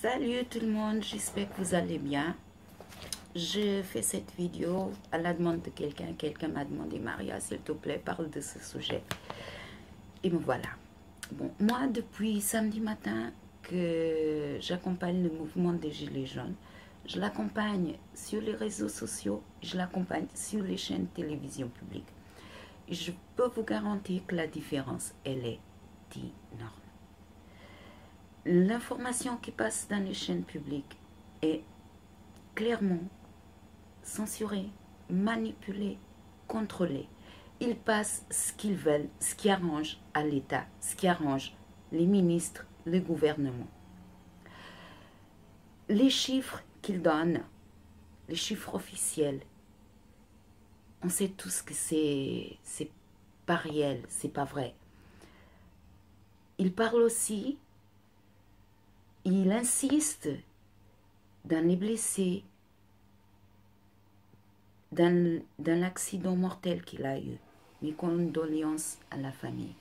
Salut tout le monde, j'espère que vous allez bien. Je fais cette vidéo à la demande de quelqu'un. Quelqu'un m'a demandé, Maria, s'il te plaît, parle de ce sujet. Et me voilà. Bon, moi, depuis samedi matin que j'accompagne le mouvement des Gilets jaunes, je l'accompagne sur les réseaux sociaux, je l'accompagne sur les chaînes de télévision publiques. Et je peux vous garantir que la différence, elle est énorme. L'information qui passe dans les chaînes publiques est clairement censurée, manipulée, contrôlée. Ils passent ce qu'ils veulent, ce qui arrange à l'État, ce qui arrange les ministres, le gouvernement. Les chiffres qu'ils donnent, les chiffres officiels, on sait tous que c'est pas réel, c'est pas vrai. Ils parlent aussi, ils insistent dans les blessés, dans l'accident mortel qu'il a eu. Mes condoléances à la famille.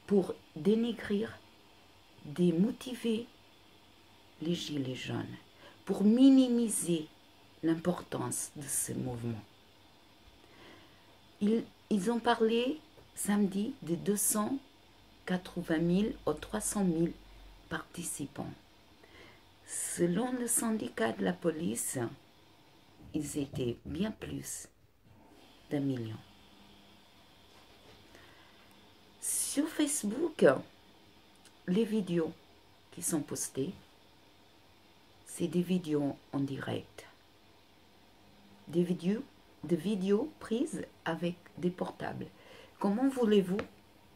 Pour dénigrer, démotiver les Gilets jaunes, pour minimiser l'importance de ce mouvement. Ils ont parlé samedi de 280 000 ou 300 000 participants. Selon le syndicat de la police, ils étaient bien plus d'1 million. Sur Facebook, les vidéos qui sont postées, c'est des vidéos en direct. Des vidéos prises avec des portables. Comment voulez-vous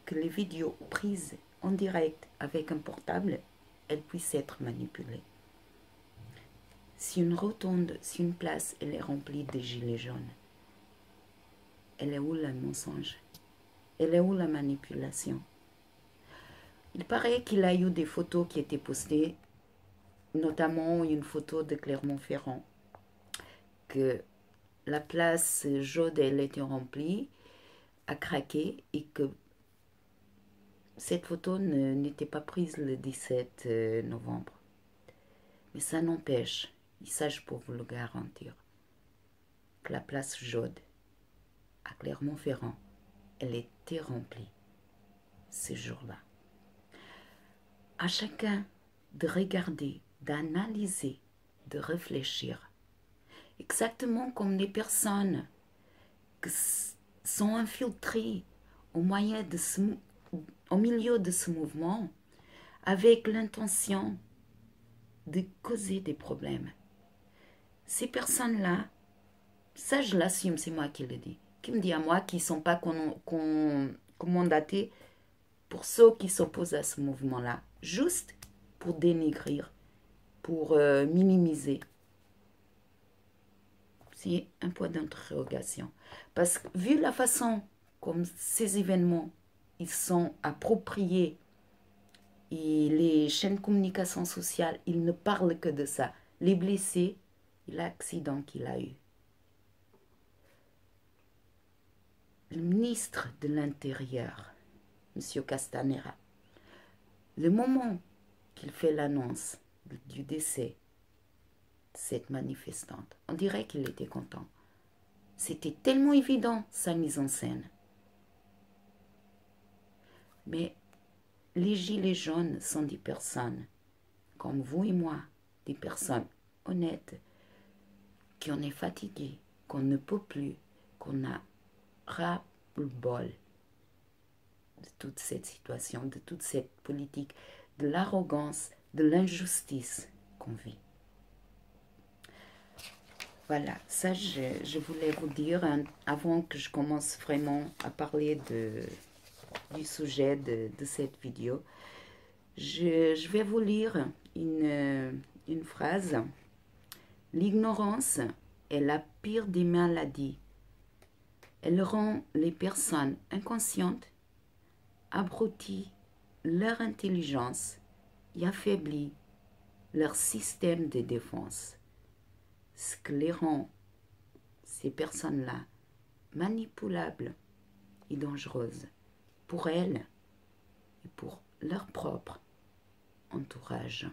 que les vidéos prises en direct avec un portable, elles puissent être manipulées? Si une rotonde, si une place, elle est remplie de gilets jaunes, elle est où le mensonge? Elle est où la manipulation? Il paraît qu'il y a eu des photos qui étaient postées, notamment une photo de Clermont-Ferrand, que la place jaune, elle était remplie, a craqué, et que cette photo n'était pas prise le 17 novembre. Mais ça n'empêche, et ça je peux vous le garantir, que la place jaune à Clermont-Ferrand, elle était remplie ce jour-là. À chacun de regarder, d'analyser, de réfléchir. Exactement comme les personnes qui sont infiltrées au milieu de ce mouvement avec l'intention de causer des problèmes. Ces personnes-là, ça je l'assume, c'est moi qui le dis, qui me dit à moi qu'ils ne sont pas mandatés pour ceux qui s'opposent à ce mouvement-là, juste pour dénigrer, pour minimiser. C'est un point d'interrogation. Parce que vu la façon comme ces événements, ils sont appropriés, et les chaînes de communication sociale, ils ne parlent que de ça. Les blessés et l'accident qu'il a eu. Le ministre de l'Intérieur, M. Castanera, le moment qu'il fait l'annonce du décès de cette manifestante, on dirait qu'il était content. C'était tellement évident, sa mise en scène. Mais les gilets jaunes sont des personnes, comme vous et moi, des personnes honnêtes, qui en est fatigué, qu'on ne peut plus, qu'on a ras-le-bol de toute cette situation, de toute cette politique, de l'arrogance, de l'injustice qu'on vit. Voilà, ça je voulais vous dire avant que je commence vraiment à parler du sujet de cette vidéo. Je vais vous lire une phrase. L'ignorance est la pire des maladies. Elle rend les personnes inconscientes, abrutit leur intelligence et affaiblit leur système de défense. Ce qui les rend, ces personnes-là, manipulables et dangereuses pour elles et pour leur propre entourage.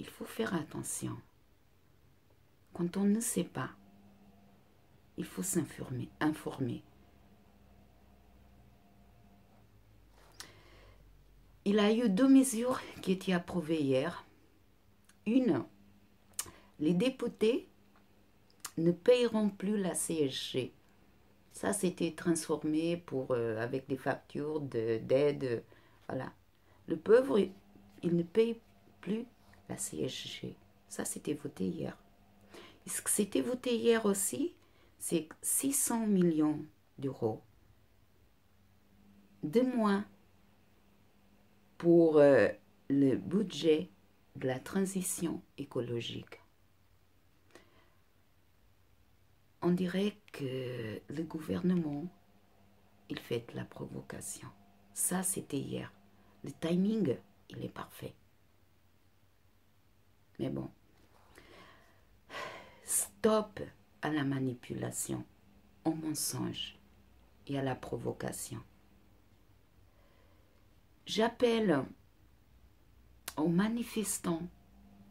il faut faire attention. Quand on ne sait pas, il faut informer. Il y a eu 2 mesures qui étaient approuvées hier. Une, les députés ne payeront plus la CSG. Ça, c'était transformé avec des factures d'aide. Voilà. Le pauvre, il ne paye plus la CSG. Ça, c'était voté hier. Et ce que c'était voté hier aussi, c'est 600 millions d'euros de moins pour le budget de la transition écologique. On dirait que le gouvernement, il fait de la provocation. Ça, c'était hier. Le timing, il est parfait. Mais bon, stop à la manipulation, au mensonge et à la provocation. J'appelle aux manifestants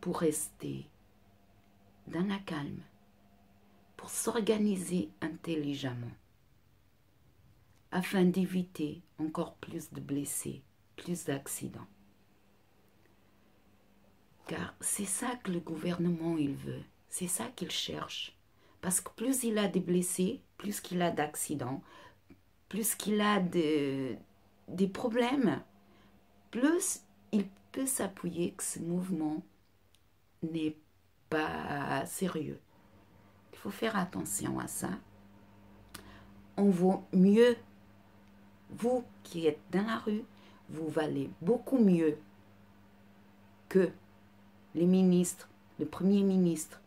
pour rester dans la calme, pour s'organiser intelligemment, afin d'éviter encore plus de blessés, plus d'accidents. Car c'est ça que le gouvernement il veut, c'est ça qu'il cherche. Parce que plus il a de blessés, plus qu'il a d'accidents, plus qu'il a des problèmes, plus il peut s'appuyer que ce mouvement n'est pas sérieux. Il faut faire attention à ça. On vaut mieux, vous qui êtes dans la rue, vous valez beaucoup mieux que les ministres, le Premier ministre,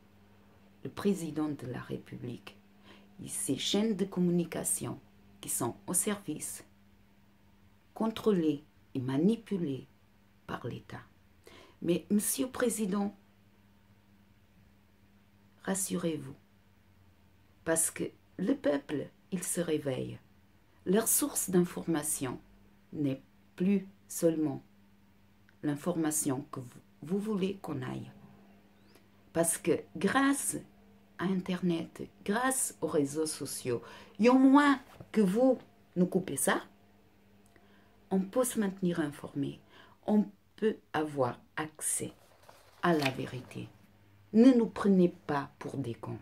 le Président de la République et ces chaînes de communication qui sont au service, contrôlées et manipulées par l'État. Mais, Monsieur le Président, rassurez-vous, parce que le peuple, il se réveille. Leur source d'information n'est plus seulement l'information que vous voulez qu'on aille. Parce que grâce à Internet, grâce aux réseaux sociaux, et au moins que vous nous coupez ça, on peut se maintenir informé. On peut avoir accès à la vérité. Ne nous prenez pas pour des cons.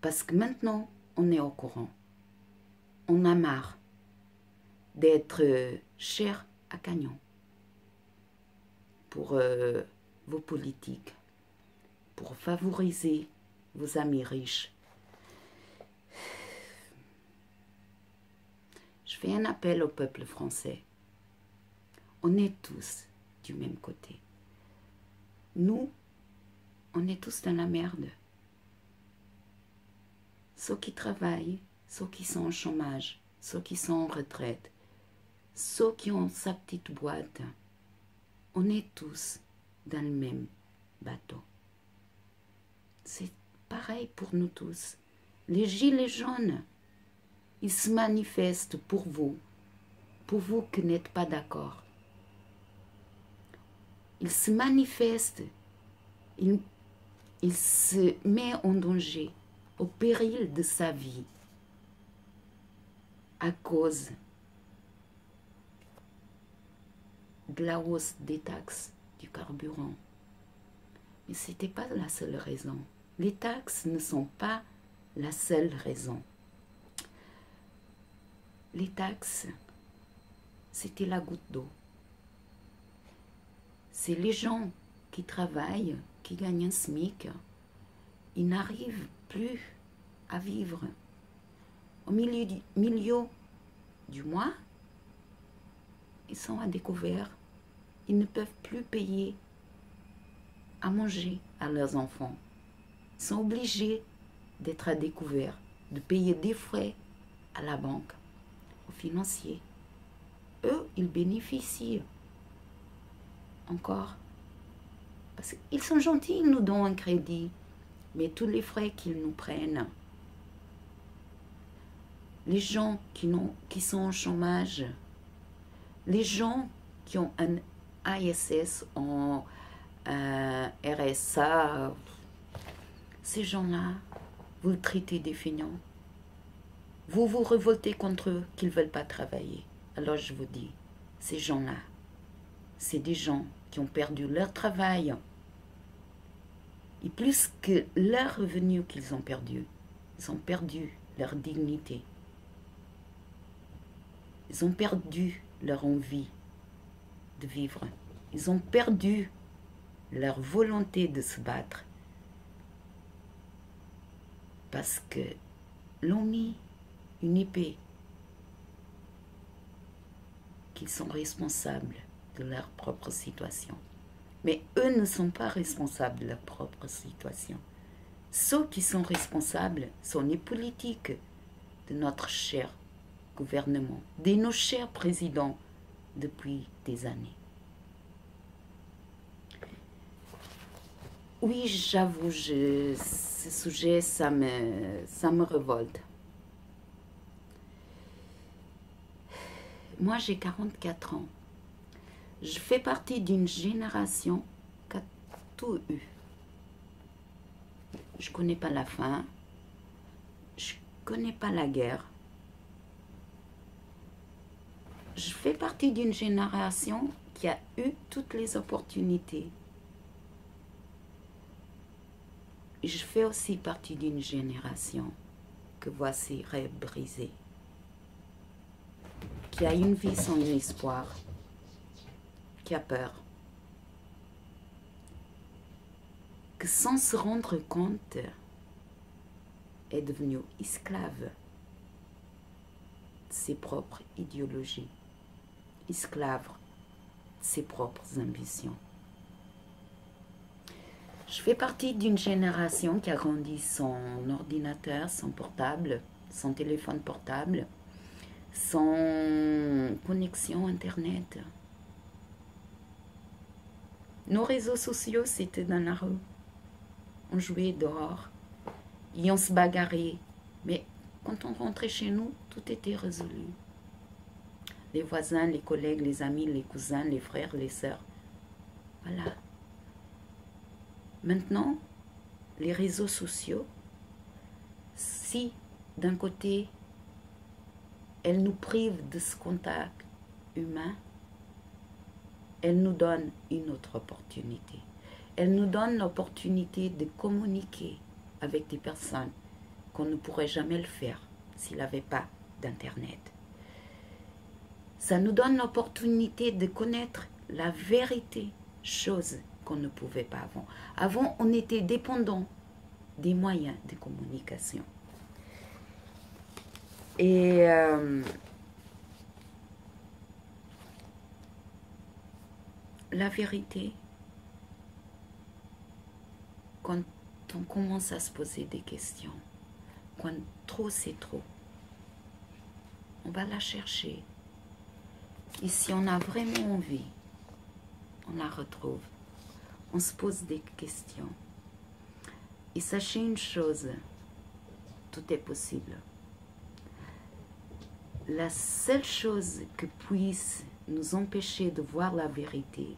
Parce que maintenant, on est au courant. On a marre d'être cher à Cagnon pour vos politiques, pour favoriser vos amis riches. Je fais un appel au peuple français. On est tous du même côté. Nous, on est tous dans la merde. Ceux qui travaillent, ceux qui sont au chômage, ceux qui sont en retraite, ceux qui ont sa petite boîte, on est tous dans le même bateau. C'est pareil pour nous tous. Les gilets jaunes, ils se manifestent pour vous qui n'êtes pas d'accord. Ils se manifestent, ils se mettent en danger, au péril de sa vie, à cause de la hausse des taxes du carburant. Mais ce n'était pas la seule raison. Les taxes ne sont pas la seule raison. Les taxes, c'était la goutte d'eau. C'est les gens qui travaillent, qui gagnent un SMIC, ils n'arrivent plus à vivre. Au milieu du mois, ils sont à découvert. Ils ne peuvent plus payer à manger à leurs enfants. Ils sont obligés d'être à découvert, de payer des frais à la banque, aux financiers. Eux, ils bénéficient encore. Parce qu'ils sont gentils, ils nous donnent un crédit. Mais tous les frais qu'ils nous prennent, les gens qui sont au chômage, les gens qui ont un ASS RSA, ces gens-là, vous le traitez des feignants. Vous vous révoltez contre eux qu'ils ne veulent pas travailler. Alors je vous dis, ces gens-là, c'est des gens qui ont perdu leur travail. Et plus que leur revenu qu'ils ont perdu, ils ont perdu leur dignité. Ils ont perdu leur envie de vivre. Ils ont perdu leur volonté de se battre. Parce que l'ont mis une épée qu'ils sont responsables de leur propre situation. Mais eux ne sont pas responsables de leur propre situation. Ceux qui sont responsables sont les politiques de notre cher gouvernement, de nos chers présidents depuis des années. Oui, j'avoue, ce sujet, ça me révolte. Moi, j'ai 44 ans. Je fais partie d'une génération qui a tout eu. Je ne connais pas la faim. Je ne connais pas la guerre. Je fais partie d'une génération qui a eu toutes les opportunités. Je fais aussi partie d'une génération que voici brisée, qui a une vie sans espoir, qui a peur, que sans se rendre compte est devenue esclave de ses propres idéologies, esclave de ses propres ambitions. Je fais partie d'une génération qui a grandi son ordinateur, son portable, son téléphone portable, sans connexion Internet. Nos réseaux sociaux, c'était dans la rue. On jouait dehors et on se bagarrait. Mais quand on rentrait chez nous, tout était résolu. Les voisins, les collègues, les amis, les cousins, les frères, les sœurs. Voilà. Maintenant, les réseaux sociaux, si d'un côté, elles nous privent de ce contact humain, elles nous donnent une autre opportunité. Elles nous donnent l'opportunité de communiquer avec des personnes qu'on ne pourrait jamais le faire s'il n'y avait pas d'Internet. Ça nous donne l'opportunité de connaître la vérité, chose qu'on ne pouvait pas avant. Avant, on était dépendant des moyens de communication. Et la vérité, quand on commence à se poser des questions, quand trop c'est trop, on va la chercher. Et si on a vraiment envie, on la retrouve. On se pose des questions. Et sachez une chose, tout est possible. La seule chose que puisse nous empêcher de voir la vérité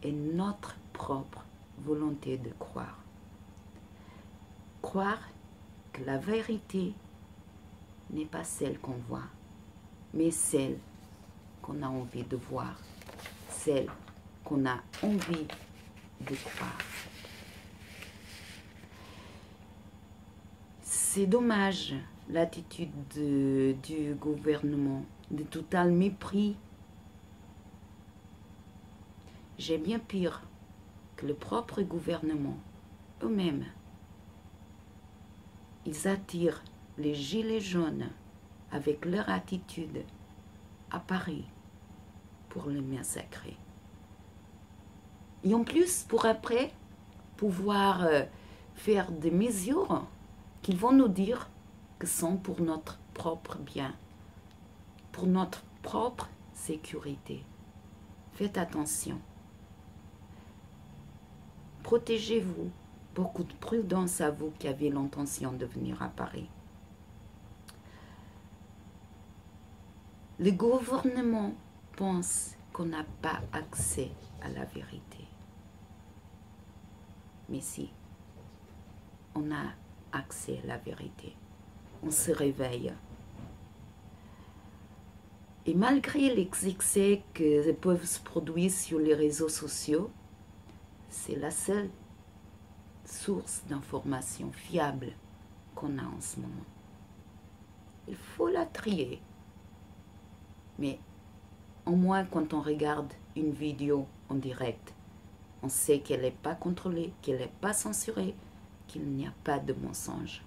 est notre propre volonté de croire. Croire que la vérité n'est pas celle qu'on voit, mais celle qu'on a envie de voir, celle qu'on a envie de croire. C'est dommage l'attitude du gouvernement, de total mépris. J'ai bien pire que le propre gouvernement eux-mêmes. Ils attirent les gilets jaunes avec leur attitude à Paris pour les massacrer. Et en plus, pour après, pouvoir faire des mesures qu'ils vont nous dire que sont pour notre propre bien, pour notre propre sécurité. Faites attention. Protégez-vous. Beaucoup de prudence à vous qui avez l'intention de venir à Paris. Le gouvernement pense qu'on n'a pas accès à la vérité. Mais si, on a accès à la vérité. On se réveille. Et malgré les excès que peuvent se produire sur les réseaux sociaux, c'est la seule source d'information fiable qu'on a en ce moment. Il faut la trier. Mais au moins quand on regarde une vidéo en direct, on sait qu'elle n'est pas contrôlée, qu'elle n'est pas censurée, qu'il n'y a pas de mensonge.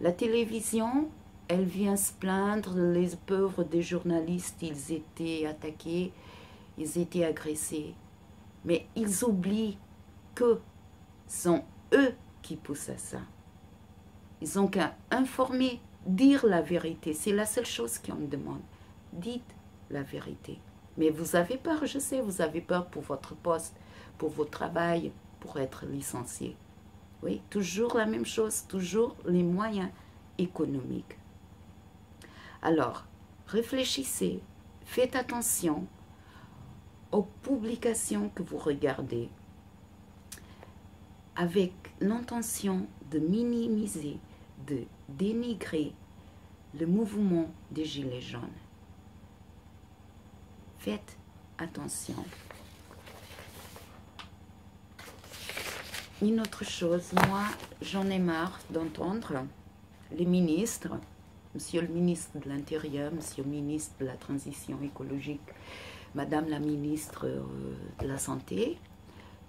La télévision, elle vient se plaindre, les pauvres des journalistes, ils étaient attaqués, ils étaient agressés. Mais ils oublient que sont eux qui poussent à ça. Ils n'ont qu'à informer, dire la vérité. C'est la seule chose qu'on me demande. Dites la vérité. Mais vous avez peur, je sais, vous avez peur pour votre poste, pour votre travail, pour être licencié. Oui, toujours la même chose, toujours les moyens économiques. Alors, réfléchissez, faites attention aux publications que vous regardez avec l'intention de minimiser, de dénigrer le mouvement des Gilets jaunes. Faites attention. Une autre chose, moi, j'en ai marre d'entendre les ministres, Monsieur le ministre de l'Intérieur, Monsieur le ministre de la Transition écologique, Madame la ministre de la Santé,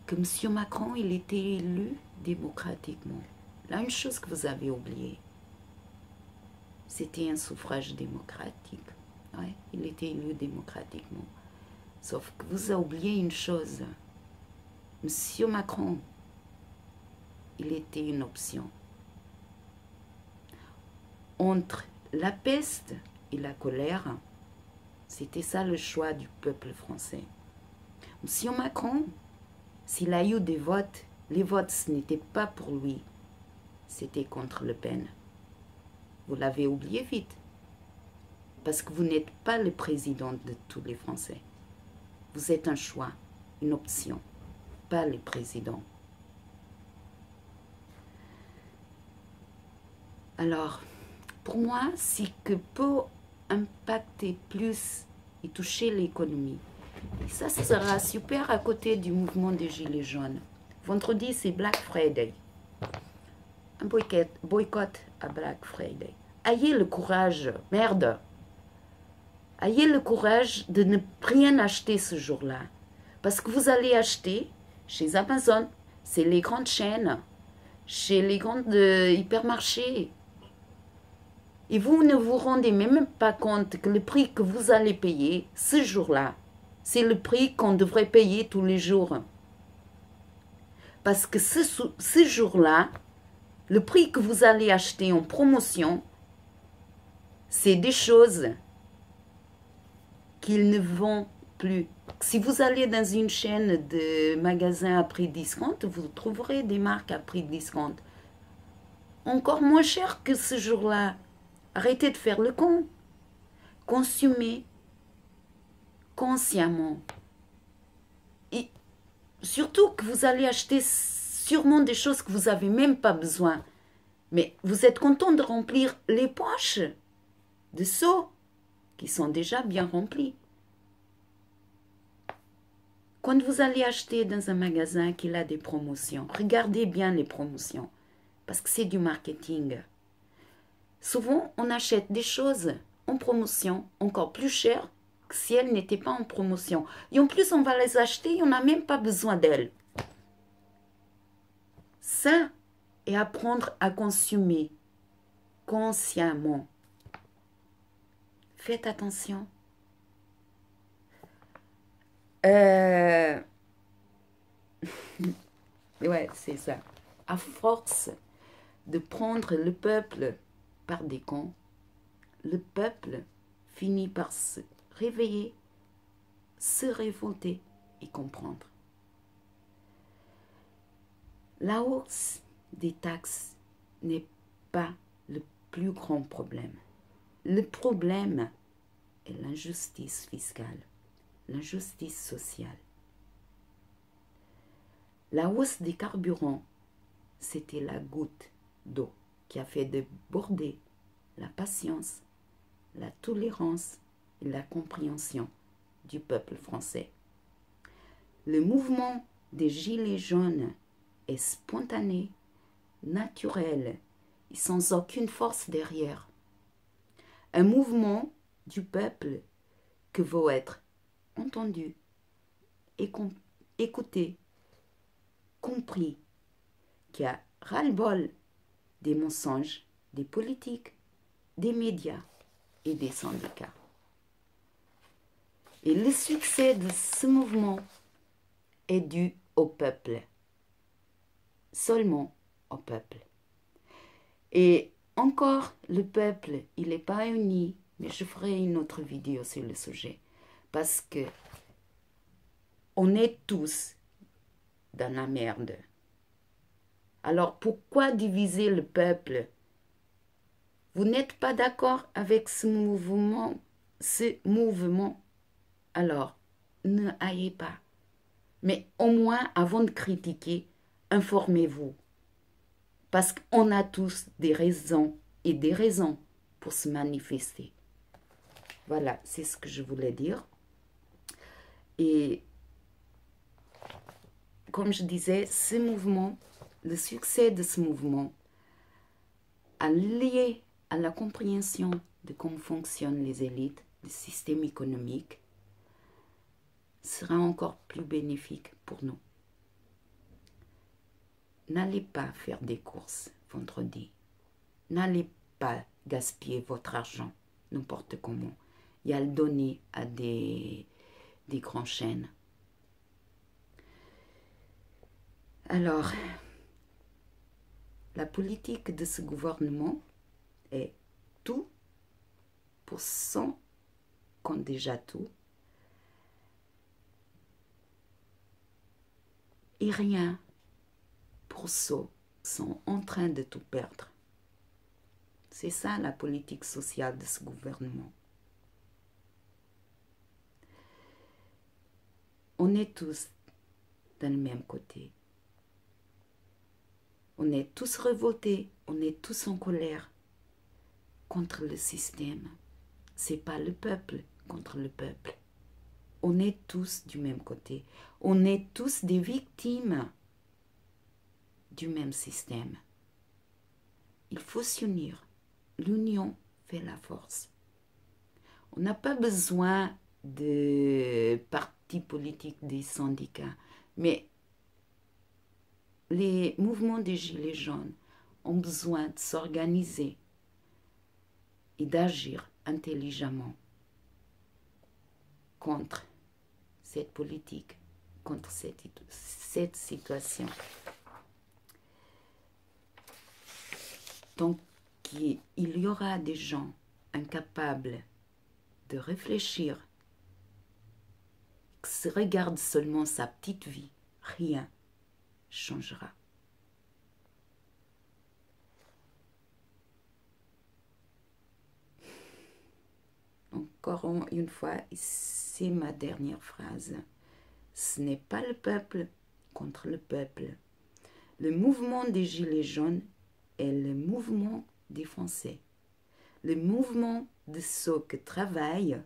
que Monsieur Macron, il était élu démocratiquement. Là, une chose que vous avez oubliée, c'était un suffrage démocratique. Ouais, il était élu démocratiquement. Sauf que vous avez oublié une chose. Monsieur Macron, il était une option. Entre la peste et la colère, c'était ça le choix du peuple français. Monsieur Macron, s'il a eu des votes, les votes, ce n'était pas pour lui, c'était contre Le Pen. Vous l'avez oublié vite, parce que vous n'êtes pas le président de tous les Français. Vous êtes un choix, une option, pas le président. Alors, pour moi, c'est que pour impacter plus et toucher l'économie, et ça sera super à côté du mouvement des Gilets jaunes. Vendredi, c'est Black Friday. Un boycott à Black Friday. Ayez le courage, merde. Ayez le courage de ne rien acheter ce jour-là. Parce que vous allez acheter chez Amazon, c'est les grandes chaînes, chez les grandes hypermarchés. Et vous ne vous rendez même pas compte que le prix que vous allez payer ce jour-là, c'est le prix qu'on devrait payer tous les jours. Parce que ce jour-là, le prix que vous allez acheter en promotion, c'est des choses qu'ils ne vendent plus. Si vous allez dans une chaîne de magasins à prix discount, vous trouverez des marques à prix discount. Encore moins cher que ce jour-là. Arrêtez de faire le con. Consommez consciemment. Et surtout que vous allez acheter sûrement des choses que vous n'avez même pas besoin. Mais vous êtes content de remplir les poches de seaux qui sont déjà bien remplis. Quand vous allez acheter dans un magasin qui a des promotions, regardez bien les promotions, parce que c'est du marketing. Souvent, on achète des choses en promotion encore plus chères que si elles n'étaient pas en promotion. Et en plus, on va les acheter et on n'a même pas besoin d'elles. Ça est apprendre à consommer consciemment. Faites attention. Ouais, c'est ça. À force de prendre le peuple par des cons, le peuple finit par se réveiller, se révolter et comprendre. La hausse des taxes n'est pas le plus grand problème. Le problème est l'injustice fiscale, l'injustice sociale. La hausse des carburants, c'était la goutte d'eau qui a fait déborder la patience, la tolérance et la compréhension du peuple français. Le mouvement des Gilets jaunes est spontané, naturel et sans aucune force derrière. Un mouvement du peuple que veut être entendu, écouté, compris, qui a ras-le-bol des mensonges, des politiques, des médias et des syndicats. Et le succès de ce mouvement est dû au peuple, seulement au peuple. Et encore, le peuple, il n'est pas uni, mais je ferai une autre vidéo sur le sujet, parce que on est tous dans la merde. Alors pourquoi diviser le peuple? Vous n'êtes pas d'accord avec ce mouvement, alors ne haïez pas. Mais au moins, avant de critiquer, informez-vous. Parce qu'on a tous des raisons et des raisons pour se manifester. Voilà, c'est ce que je voulais dire. Et comme je disais, ce mouvement, le succès de ce mouvement, a lié à la compréhension de comment fonctionnent les élites, le système économique, sera encore plus bénéfique pour nous. N'allez pas faire des courses vendredi. N'allez pas gaspiller votre argent n'importe comment et à le donner à des grandes chaînes. Alors, la politique de ce gouvernement est tout pour ceux qui ont déjà tout et rien pour ceux qui sont en train de tout perdre. C'est ça la politique sociale de ce gouvernement. On est tous dans le même côté. On est tous révoltés, on est tous en colère contre le système. C'est pas le peuple contre le peuple. On est tous du même côté. On est tous des victimes du même système. Il faut s'unir. L'union fait la force. On n'a pas besoin de partis politiques, des syndicats, mais les mouvements des Gilets jaunes ont besoin de s'organiser et d'agir intelligemment contre cette politique, contre cette situation. Donc, il y aura des gens incapables de réfléchir, qui se regardent seulement sa petite vie, rien changera. Encore une fois, c'est ma dernière phrase. Ce n'est pas le peuple contre le peuple. Le mouvement des Gilets jaunes est le mouvement des Français. Le mouvement de ceux qui travaillent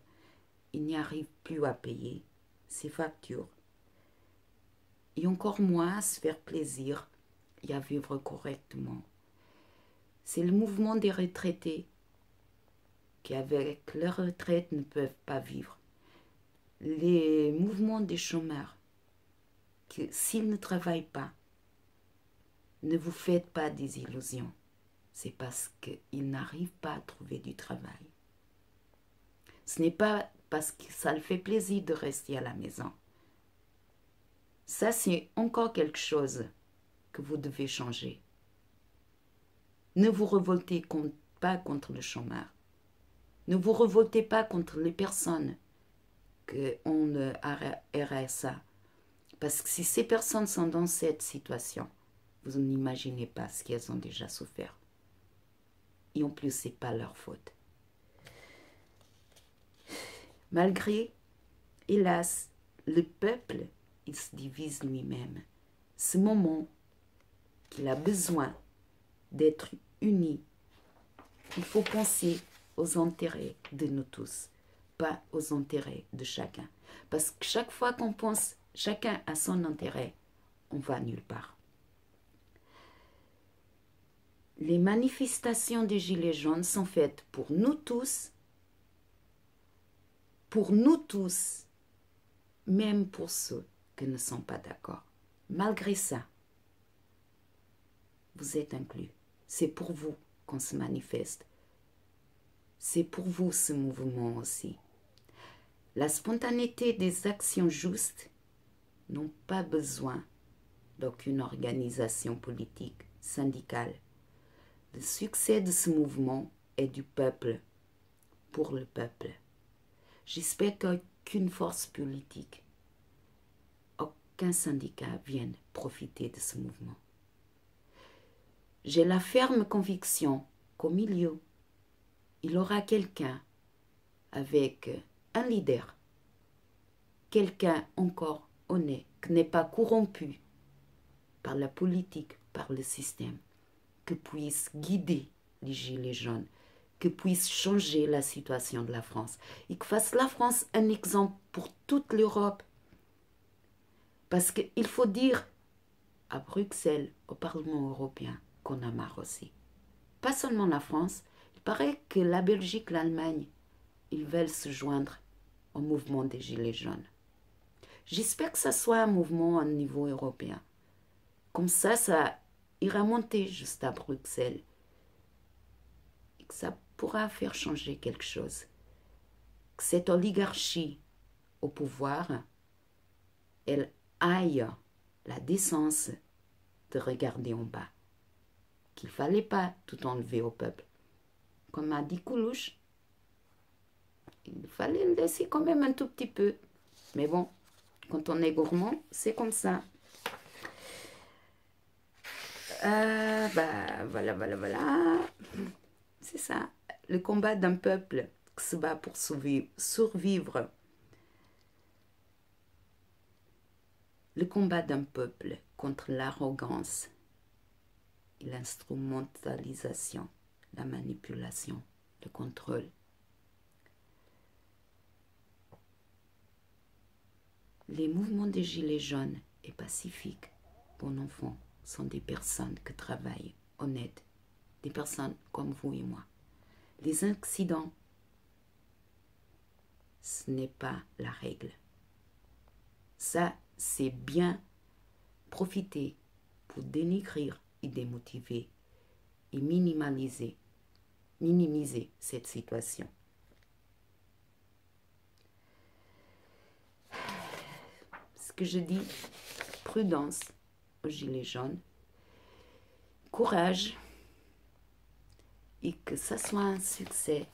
et n'y arrivent plus à payer ses factures. Et encore moins à se faire plaisir et à vivre correctement. C'est le mouvement des retraités qui, avec leur retraite, ne peuvent pas vivre. Les mouvements des chômeurs, que s'ils ne travaillent pas, ne vous faites pas des illusions. C'est parce qu'ils n'arrivent pas à trouver du travail. Ce n'est pas parce que ça le fait plaisir de rester à la maison. Ça, c'est encore quelque chose que vous devez changer. Ne vous révoltez pas contre le chômeur. Ne vous révoltez pas contre les personnes qui ont le RSA. Parce que si ces personnes sont dans cette situation, vous n'imaginez pas ce qu'elles ont déjà souffert. Et en plus, ce n'est pas leur faute. Malgré, hélas, le peuple, il se divise lui-même. ce moment qu'il a besoin d'être uni, il faut penser aux intérêts de nous tous, pas aux intérêts de chacun. Parce que chaque fois qu'on pense chacun à son intérêt, on va nulle part. Les manifestations des Gilets jaunes sont faites pour nous tous, même pour ceux qui ne sont pas d'accord. Malgré ça, vous êtes inclus. C'est pour vous qu'on se manifeste. C'est pour vous ce mouvement aussi. La spontanéité des actions justes n'ont pas besoin d'aucune organisation politique, syndicale. Le succès de ce mouvement est du peuple, pour le peuple. J'espère qu'aucune force politique, aucun syndicat vienne profiter de ce mouvement. J'ai la ferme conviction qu'au milieu, il y aura quelqu'un avec un leader, quelqu'un encore honnête, qui n'est pas corrompu par la politique, par le système, qui puisse guider les Gilets jaunes, qui puisse changer la situation de la France et que fasse la France un exemple pour toute l'Europe. Parce qu'il faut dire à Bruxelles, au Parlement européen, qu'on a marre aussi. Pas seulement la France, il paraît que la Belgique, l'Allemagne, ils veulent se joindre au mouvement des Gilets jaunes. J'espère que ça soit un mouvement au niveau européen. Comme ça ira monter juste à Bruxelles. Et que ça pourra faire changer quelque chose. Que cette oligarchie au pouvoir, elle aille la décence de regarder en bas. Qu'il ne fallait pas tout enlever au peuple. Comme a dit Coluche, il fallait le laisser quand même un tout petit peu. Mais bon, quand on est gourmand, c'est comme ça. Voilà. C'est ça. Le combat d'un peuple qui se bat pour survivre. Le combat d'un peuple contre l'arrogance et l'instrumentalisation, la manipulation, le contrôle. Les mouvements des Gilets jaunes et pacifiques, bon enfant, sont des personnes qui travaillent honnêtes, des personnes comme vous et moi. Les accidents, ce n'est pas la règle. Ça, c'est bien profiter pour dénigrer et démotiver et minimiser cette situation. Ce que je dis, prudence aux Gilets jaunes, courage et que ça soit un succès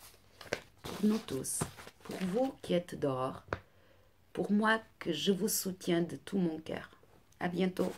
pour nous tous, pour vous qui êtes dehors, pour moi que je vous soutiens de tout mon cœur. À bientôt.